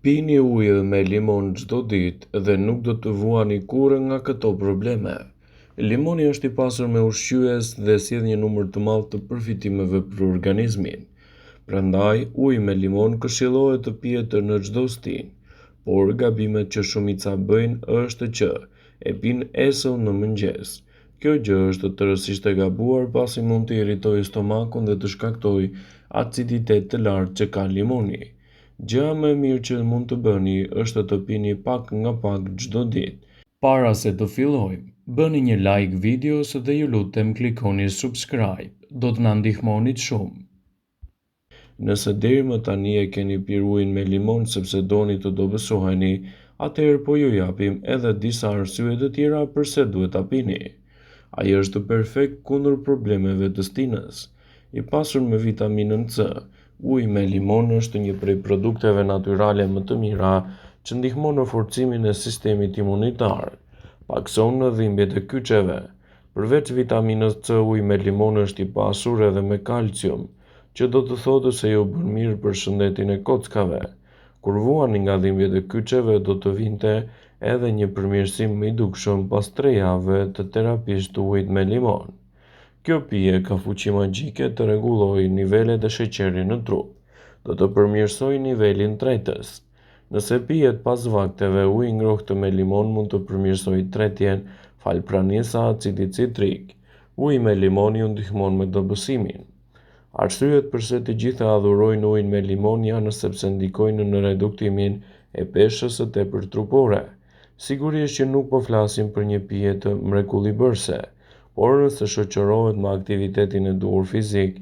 Pini ujë me limon çdo ditë dhe nuk do të vuani kurrë nga këto probleme. Limoni është i pasur me ushqyes dhe sjell një numër të madh të përfitimeve për organizmin. Prandaj, uji me limon këshillohet të pihet në çdo stinë, por gabimet që shumica bëjnë është që e pinë esëll në mëngjes. Kjo gjë është tërësisht e gabuar pasi mund të irritojë stomakun dhe të shkaktojë aciditet të lartë që ka limoni. Gjëja më e mirë që mund të bëni është të pini pak nga pak çdo ditë. Para se të fillojmë, bëni një like videos dhe ju lutem klikoni subscribe, do të na ndihmonit shumë. Nëse deri më tani e keni pirë ujin me limon sepse doni të dobësoheni, atëherë po ju japim edhe disa arsye të tjera pse duhet ta pini. Ai është perfekt kundër problemeve të stinës. I pasur me vitaminën C, uji me limon është një prej produkteve natyrale më të mira që ndihmon në forcimin e sistemit imunitar, pakson në dhimbjet e kyçeve. Përveç vitaminës C, uji me limon është i pasur edhe me kalcium, që do të thotë se ju bën mirë për shëndetin e kockave. Kur vuani nga dhimbjet e kyçeve, do të vinte edhe një përmirësim më i dukshëm pas 3 javëve të terapisë të ujit me limon. Kjo pije ka fuqi magjike të rregullojë nivelet e sheqerit në trup. Do të përmirësojë nivelin tretës. Nëse pihet pas vakteve, uji ngrohtë me limon mund të përmirësojë tretjen falpranisë së acidit citrik. Uji me limon ju ndihmon me dobësimin. Arsyet pse të gjithë adhurojnë ujin me limon janë sepse ndikojnë në reduktimin e peshës së tepërt trupore. Sigurisht që nuk po flasim për një pije të mrekullibërse, por nëse shoqërohet me aktivitetin e duhur fizik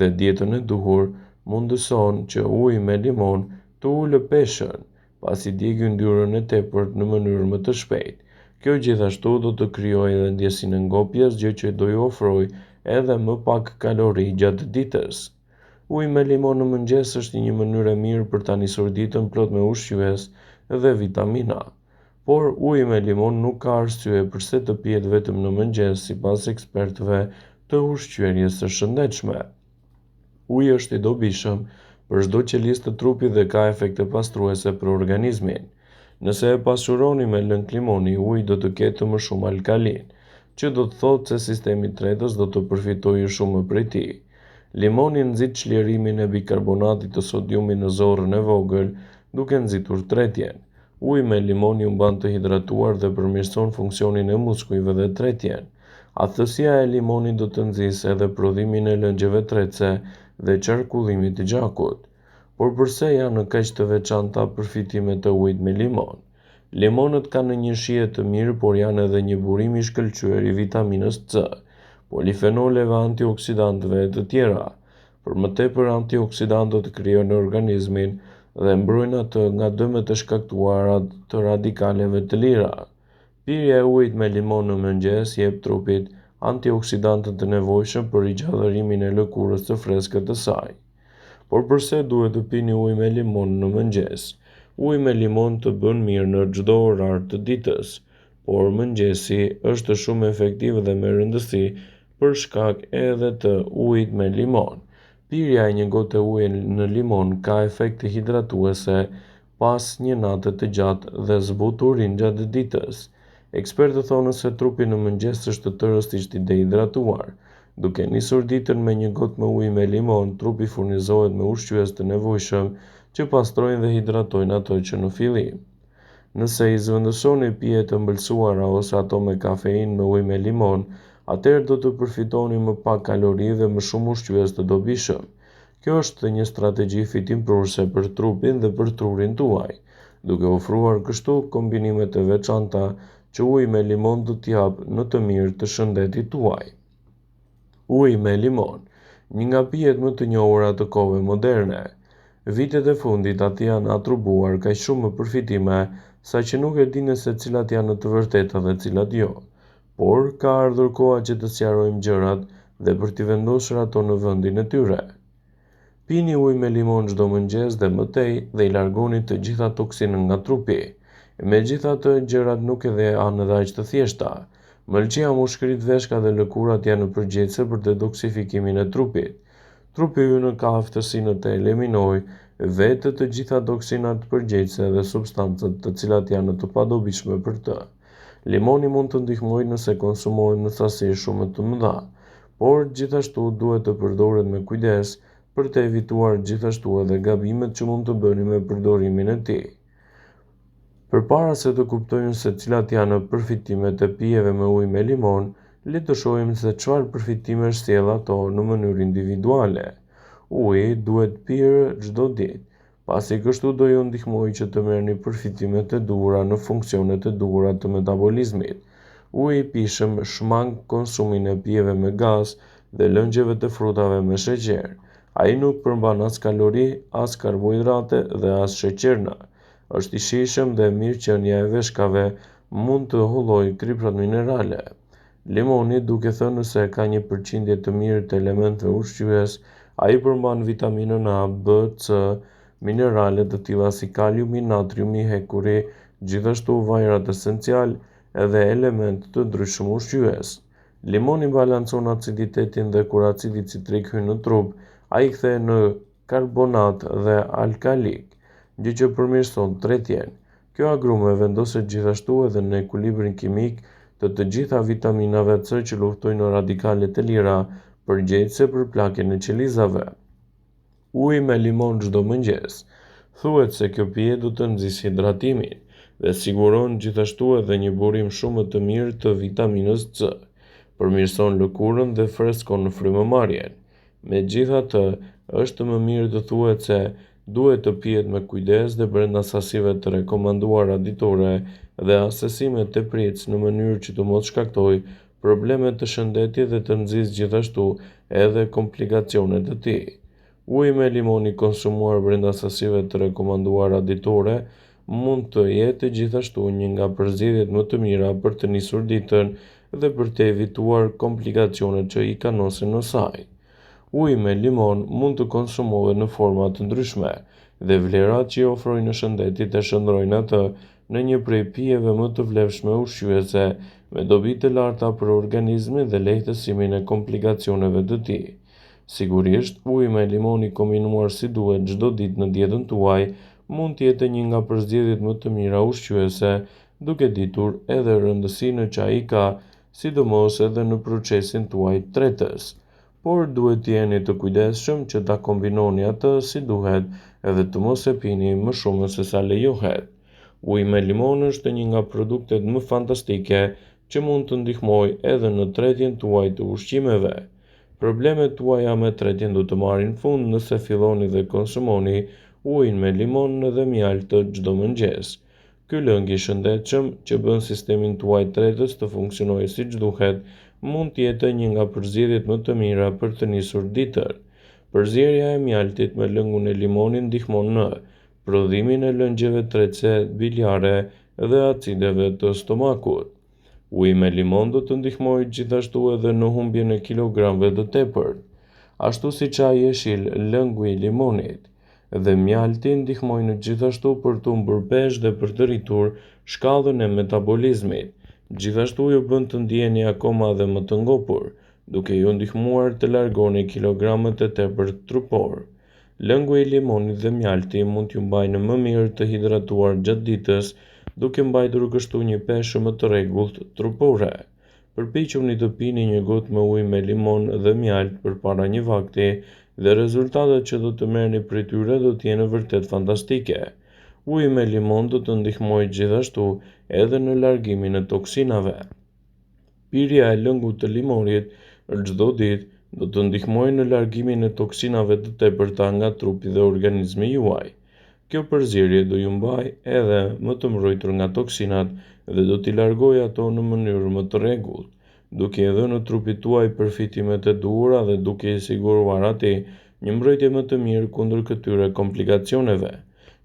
dhe dietën e duhur, mundëson që uji me limon të ulë peshën, pasi djegë yndyrën e tepërt në mënyrë më të shpejtë. Kjo gjithashtu do të krijojë edhe ndjesinë e ngopjes, gjë që do ju ofrojë edhe më pak kalori gjatë ditës. Uji me limon në mëngjes është një mënyrë e mirë për ta nisur ditën plot me ushqyes dhe vitamina. Por uji me limon nuk ka arsye pse të pihet vetëm në mëngjes sipas ekspertëve të ushqyerjes së shëndetshme. Uji është i dobishëm për çdo qelizë të trupit dhe ka efekte pastruese për organizmin. Nëse e pasqyroni me lëng limoni, uji do të ketë më shumë alkalin, që do të thotë se sistemi i tretës do të përfitojë shumë prej tij. Limoni nxit çlierimin e bikarbonatit të sodiumit në zorrën e vogël, duke nxitur tretjen. Uji me limon ju mban të hidratuar dhe përmirëson funksionin e muskujve dhe tretjen. Ahtësia e limonit do të nxjisë edhe prodhimin e lëngjeve tretëse dhe qarkullimit të gjakut. Por pse janë kaq të veçanta përfitimet e ujit me limon? Limonët kanë një shije të mirë, por janë edhe një burim i shkëlqyer i vitaminës C, polifenoleve, antioksidantëve e të tjera. Për më tepër, antioksidantët krijojnë organizmin dhe mbrojnë atë nga dëmet e shkaktuara të radikaleve të lira. Pirja e ujit me limon në mëngjes jep trupit antioksidantët e nevojshëm për rigjallërimin e lëkurës së freskët të saj. Por pse duhet të pini ujë me limon në mëngjes? Uji me limon të bën mirë në çdo orar të ditës, por mëngjesi është shumë efektiv dhe me rëndësi për shkak edhe të ujit me limon. Pirja e një gote uji në limon ka efekte hidratuese pas një nate të gjatë dhe zbut urinë gjatë ditës. Ekspertët thonë se trupi në mëngjes është tërësisht i dehidratuar. Duke nisur ditën me një gotë me ujë me limon, trupi furnizohet me ushqyes të nevojshëm që pastrojnë dhe hidratojnë ato që në fillim. Nëse i zvendësoni pije të ëmbëlsuara ose ato me kafeinë me ujë me limon, atëherë do të përfitoni më pak kalori dhe më shumë ushqyes të dobishëm. Kjo është një strategji fitimprurse për trupin dhe për trurin tuaj, duke ofruar kështu kombinime të veçanta që uji me limon do t'i japë në të mirë të shëndetit tuaj. Uji me limon, një nga pijet më të njohura të kohëve moderne. Vitet e fundit aty janë atribuar kaq shumë më përfitime, saqë nuk e dinë se cilat janë të vërteta dhe cilat jo. Por ka ardhur koha që të sqarojmë gjërat dhe për t'i vendosur ato në vendin e tyre. Pini ujë me limon çdo mëngjes dhe më tej dhe i largoni të gjitha toksinën nga trupi. Megjithatë, gjërat nuk janë edhe aq të thjeshta. Mëlçia, mushkërit, veshka dhe lëkurat janë përgjegjëse për detoksifikimin e trupit. Trupi ynë ka aftësinë të eliminojë vetë të gjitha toksinat përgjegjëse dhe substancat të cilat janë të padobishme për të. Limoni mund të ndihmojë nëse konsumohet në sasi shumë të mëdha, por gjithashtu duhet të përdoret me kujdes për të evituar gjithashtu edhe gabimet që mund të bëni me përdorimin e tij. Përpara se të kuptojmë se cilat janë përfitimet e pijeve me ujë me limon, le të shohim se çfarë përfitimesh sjell ato në mënyrë individuale. Uji duhet pirë çdo ditë, pasi kështu do ju ndihmojë që të merrni përfitimet e duhura në funksionet e duhura të metabolizmit. Uji i pijshëm shmang konsumin e pijeve me gaz dhe lëngjeve të frutave me sheqer. Ai nuk përmban as kalori, as karbohidrate dhe as sheqerna. Është i shijshëm dhe mirëqenia e veshkave mund të hollojë kriprat minerale. Limoni, duke thënë se ka një përqindje të mirë të elementeve ushqyes, ai përmban vitaminën A, B, C, minerale të tilla si kaliumi, natriumi, hekuri, gjithashtu vajrat esencial edhe elementë të ndryshëm ushqyes. Limoni balancon aciditetin dhe kur acidi citrik hyn në trup, ai kthehet në karbonat dhe alkalik, gjë që përmirëson tretjen. Kjo agrume vendoset gjithashtu edhe në ekuilibrin kimik të gjitha vitaminave C që luftojnë radikalet e lira përgjegjëse për plakjen e qelizave. Uji me limon çdo mëngjes. Thuhet se kjo pije do të nxjisë hidratimin dhe siguron gjithashtu edhe një burim shumë të mirë të vitaminës C. Përmirëson lëkurën dhe freskon frymëmarrjen. Megjithatë, është më mirë të thuhet se duhet të pihet me kujdes dhe brenda sasive të rekomanduara ditore dhe asesimet të pritës në mënyrë që të mos shkaktojë probleme të shëndetit dhe të nxjisë gjithashtu edhe komplikacione të tij. Uji me limon i konsumuar brenda sasive të rekomanduara ditore mund të jetë gjithashtu një nga përzgjedhjet më të mira për të nisur ditën dhe për të evituar komplikacionet që i kanosen në saj. Uji me limon mund të konsumohet në forma të ndryshme dhe vlerat që i ofrojnë në shëndetit e shndrojnë atë në një prej pijeve më të vlefshme ushqyese me dobi të larta për organizmin dhe lehtësimin e komplikacioneve të tij. Sigurisht, uji me limon i kombinuar si duhet çdo ditë në dietën tuaj mund të jetë një nga përzgjedhjet më të mira ushqyese, duke ditur edhe rëndësinë që ai ka, sidomos edhe në procesin tuaj tretës. Por duhet të jeni të kujdesshëm që ta kombinoni atë si duhet edhe të mos e pini më shumë se sa lejohet. Uji me limon është një nga produktet më fantastike që mund të ndihmojë edhe në tretjen tuaj të ushqimeve. Problemet tuaja me tretjen do të marrin fund nëse filloni dhe konsumoni ujin me limon dhe mjaltë çdo mëngjes. Ky lëng i shëndetshëm që bën sistemin tuaj tretës të funksionojë siç duhet mund të jetë një nga përzgjedhjet më të mira për të nisur ditën. Përzierja e mjaltit me lëngun e limonit ndihmon në prodhimin e lëngjeve tretëse biliare dhe acideve të stomakut. Uji me limon do të ndihmojë gjithashtu edhe në humbjen e kilogramëve të tepërt, ashtu si çaji jeshil, lëngu i limonit dhe mjalti ndihmojnë gjithashtu për të humbur peshë dhe për të rritur shkallën e metabolizmit. Gjithashtu ju bën të ndiheni akoma dhe më të ngopur, duke ju ndihmuar të largoni kilogramet e tepërt trupor. Lëngu i limonit dhe mjalti mund t'ju mbajnë më mirë të hidratuar gjatë ditës, duke mbajtur kështu një peshë më të rregullt trupore. Përpiquni të pini një gotë me ujë me limon dhe mjalt përpara një vakti dhe rezultatet që do të merrni prej tyre do të jenë vërtet fantastike. Uji me limon do të ndihmojë gjithashtu edhe në largimin e toksinave. Pirja e lëngut të limonit çdo ditë do të ndihmojë në largimin e toksinave të tepërta nga trupi dhe organizmi juaj. Kjo përzierje do ju mbajë edhe më të mbrojtur nga toksinat dhe do t'i largojë ato në mënyrë më të rregullt, duke i dhënë trupit tuaj përfitimet e duhura dhe duke i siguruar atij një mbrojtje më të mirë kundër këtyre komplikacioneve.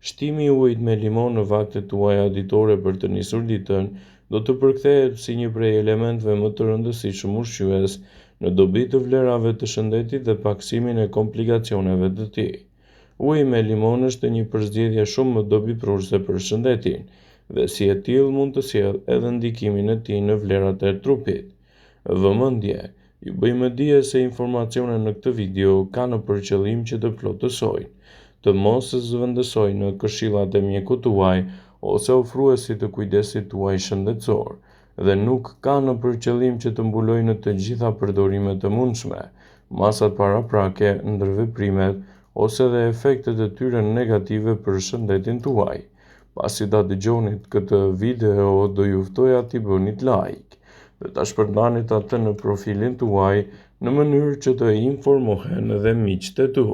Shtimi i ujit me limon në vaktet tuaja ditore për të nisur ditën do të përkthehet si një prej elementeve më të rëndësishëm ushqyes në dobi të vlerave të shëndetit dhe paksimin e komplikacioneve të tij. Uji me limon është një përzgjedhje shumë më dobipruese për shëndetin dhe si e tillë mund të sjellë edhe ndikimin e tij në vlerat e trupit. Vëmendje, ju bëjmë dije se informacionet në këtë video kanë për qëllim që të plotësojnë të mos zëvendësoj në këshillat e mjekut tuaj ose ofruesit të kujdesit tuaj shëndetësor, dhe nuk ka në për qëllim që të mbulojë në të gjitha përdorimet e mundshme, masat paraprake, ndërveprimet ose dhe efektet e tyre negative për shëndetin tuaj. Pasi ta dëgjonit këtë video, do ju ftoja t'i bënit like dhe ta shpërndanit atë në profilin tuaj në mënyrë që të informohen edhe miqtë e tu.